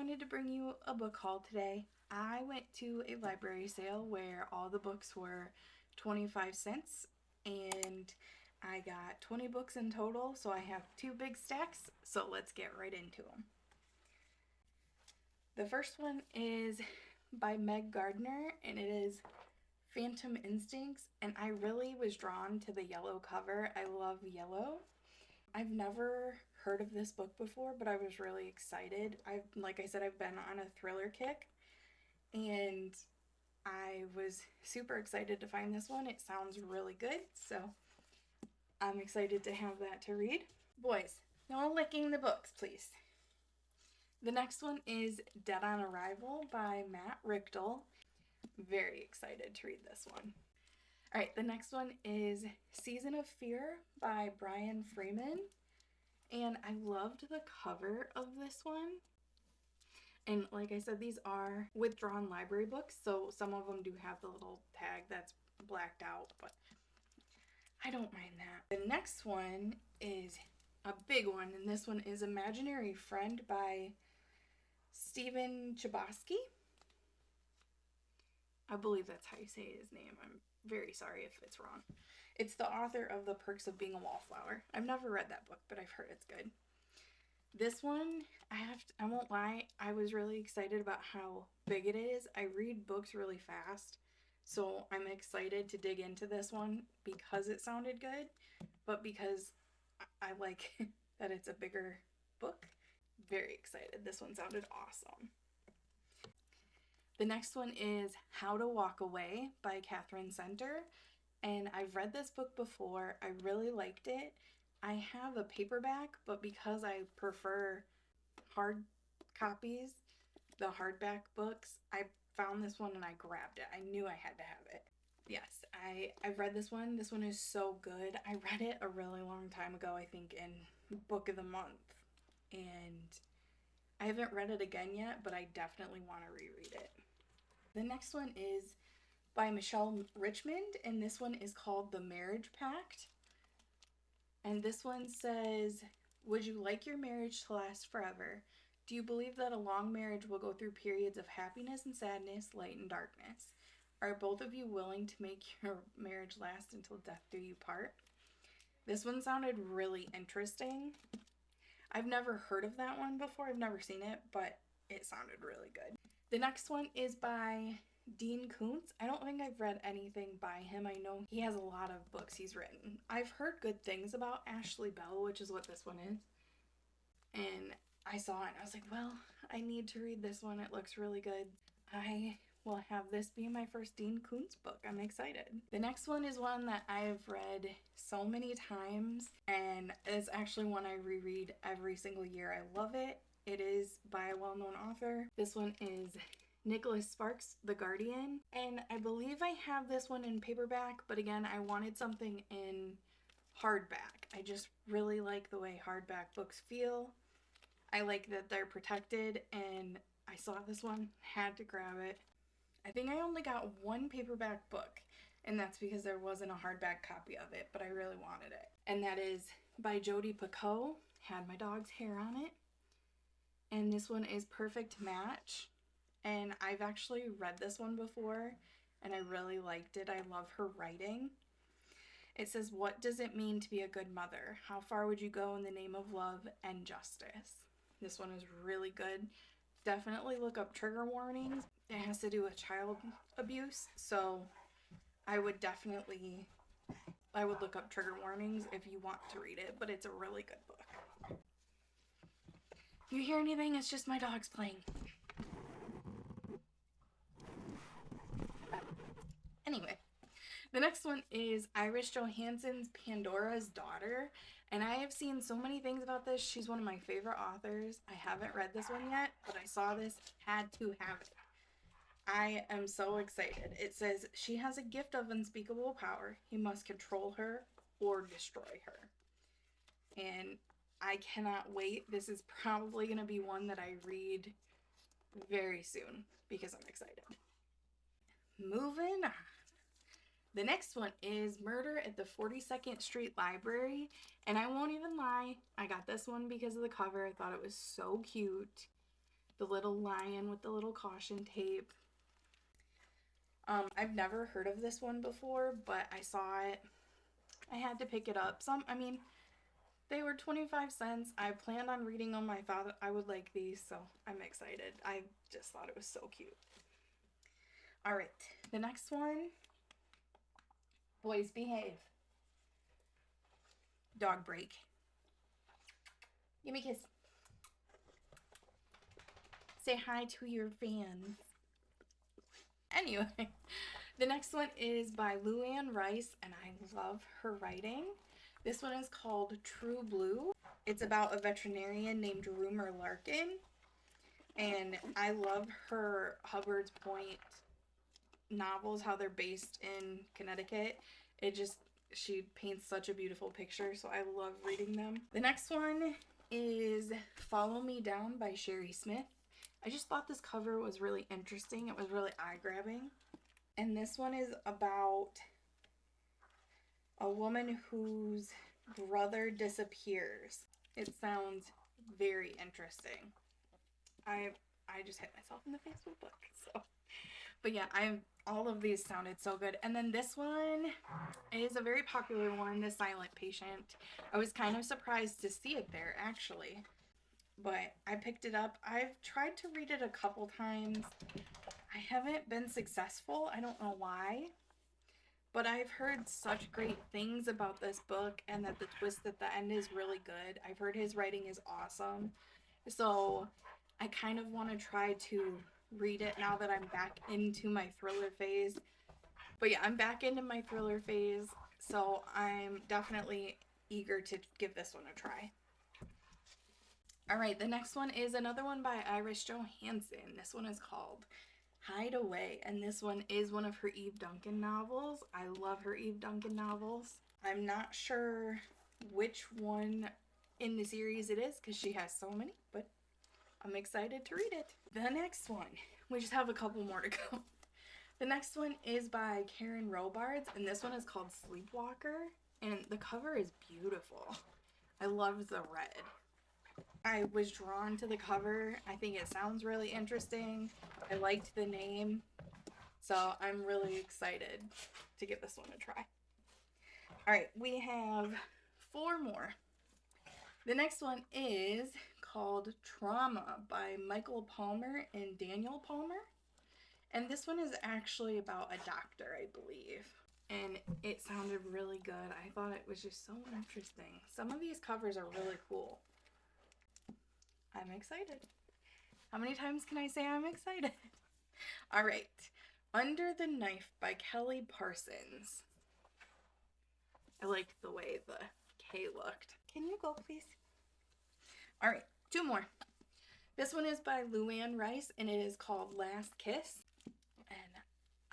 wanted to bring you a book haul today. I went to a library sale where all the books were 25 cents and I got 20 books in total, so I have two big stacks, so let's get right into them. The first one is by Meg Gardner and it is Phantom Instincts, and I really was drawn to the yellow cover. I love yellow. I've never heard of this book before, but I was really excited. Like I said, I've been on a thriller kick, and I was super excited to find this one. It sounds really good, so I'm excited to have that to read. Boys, no licking the books, please. The next one is Dead on Arrival by Matt Richtel. Very excited to read this one. All right, the next one is Season of Fear by Brian Freeman. And I loved the cover of this one. And like I said, these are withdrawn library books, so some of them do have the little tag that's blacked out, but I don't mind that. The next one is a big one, and this one is Imaginary Friend by Stephen Chbosky. I believe that's how you say his name. I'm very sorry if it's wrong. It's the author of The Perks of Being a Wallflower. I've never read that book, but I've heard it's good. This one, I won't lie, I was really excited about how big it is. I read books really fast, so I'm excited to dig into this one because it sounded good, but because I like that it's a bigger book. Very excited. This one sounded awesome. The next one is How to Walk Away by Catherine Center, and I've read this book before. I really liked it. I have a paperback, but because I prefer hard copies, the hardback books, I found this one and I grabbed it. I knew I had to have it. Yes, I've read this one. This one is so good. I read it a really long time ago, I think in Book of the Month, and I haven't read it again yet, but I definitely want to reread it. The next one is by Michelle Richmond, and this one is called The Marriage Pact. And this one says, would you like your marriage to last forever? Do you believe that a long marriage will go through periods of happiness and sadness, light and darkness? Are both of you willing to make your marriage last until death do you part? This one sounded really interesting. I've never heard of that one before. I've never seen it, but it sounded really good. The next one is by Dean Koontz. I don't think I've read anything by him. I know he has a lot of books he's written. I've heard good things about Ashley Bell, which is what this one is. And I saw it and I was like, well, I need to read this one. It looks really good. I will have this be my first Dean Koontz book. I'm excited. The next one is one that I've read so many times, and it's actually one I reread every single year. I love it. It is by a well-known author. This one is Nicholas Sparks' The Guardian, and I believe I have this one in paperback, but again, I wanted something in hardback. I just really like the way hardback books feel. I like that they're protected, and I saw this one, had to grab it. I think I only got one paperback book, and that's because there wasn't a hardback copy of it, but I really wanted it. And that is by Jodi Picoult. Had my dog's hair on it. And this one is Perfect Match. And I've actually read this one before, and I really liked it. I love her writing. It says, what does it mean to be a good mother? How far would you go in the name of love and justice? This one is really good. Definitely look up trigger warnings. It has to do with child abuse, so I would look up trigger warnings if you want to read it, but it's a really good book. If you hear anything, it's just my dog's playing. Anyway, the next one is Iris Johansen's Pandora's Daughter, and I have seen so many things about this. She's one of my favorite authors. I haven't read this one yet, but I saw this, had to have it. I am so excited. It says, she has a gift of unspeakable power. He must control her or destroy her. And I cannot wait. This is probably going to be one that I read very soon because I'm excited. Moving on. The next one is Murder at the 42nd Street Library, and I won't even lie, I got this one because of the cover. I thought it was so cute. The little lion with the little caution tape. I've never heard of this one before, but I saw it. I had to pick it up. I mean, they were 25 cents. I planned on reading them. I thought I would like these, so I'm excited. I just thought it was so cute. All right, the next one, Boys Behave. Dog Break. Give me a kiss. Say hi to your fans. Anyway, the next one is by Luann Rice, and I love her writing. This one is called True Blue. It's about a veterinarian named Rumor Larkin, and I love her Hubbard's Point novels, how they're based in Connecticut. She paints such a beautiful picture, so I love reading them. The next one is Follow Me Down by Sherry Smith. I just thought this cover was really interesting. It was really eye-grabbing. And this one is about a woman whose brother disappears. It sounds very interesting. I just hit myself in the face with a book, so. But yeah, all of these sounded so good. And then this one is a very popular one, The Silent Patient. I was kind of surprised to see it there, actually. But I picked it up. I've tried to read it a couple times. I haven't been successful. I don't know why. But I've heard such great things about this book, and that the twist at the end is really good. I've heard his writing is awesome. So I kind of want to try to read it now that I'm back into my thriller phase. But yeah, I'm back into my thriller phase, so I'm definitely eager to give this one a try. All right, the next one is another one by Iris Johansen. This one is called Hide Away, and this one is one of her Eve Duncan novels. I love her Eve Duncan novels. I'm not sure which one in the series it is because she has so many, but I'm excited to read it. The next one, we just have a couple more to go. The next one is by Karen Robards, and this one is called Sleepwalker, and the cover is beautiful. I love the red. I was drawn to the cover. I think it sounds really interesting. I liked the name. So I'm really excited to give this one a try. All right, we have 4 more. The next one is called Trauma by Michael Palmer and Daniel Palmer. And this one is actually about a doctor, I believe. And it sounded really good. I thought it was just so interesting. Some of these covers are really cool. I'm excited. How many times can I say I'm excited? All right. Under the Knife by Kelly Parsons. I liked the way the K looked. Can you go, please? All right, 2 more. This one is by Luann Rice, and it is called Last Kiss. And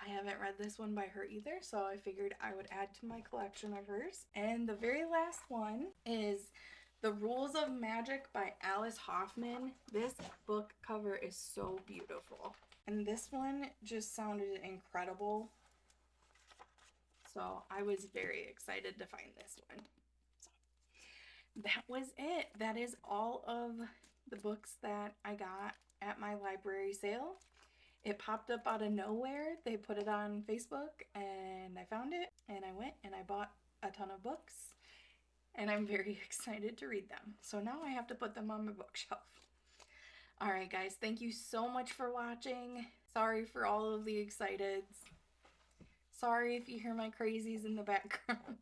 I haven't read this one by her either, so I figured I would add to my collection of hers. And the very last one is The Rules of Magic by Alice Hoffman. This book cover is so beautiful. And this one just sounded incredible. So I was very excited to find this one. So that was it. That is all of the books that I got at my library sale. It popped up out of nowhere. They put it on Facebook and I found it and I went and I bought a ton of books. And I'm very excited to read them. So now I have to put them on my bookshelf. All right, guys, thank you so much for watching. Sorry for all of the exciteds. Sorry if you hear my crazies in the background.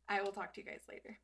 I will talk to you guys later.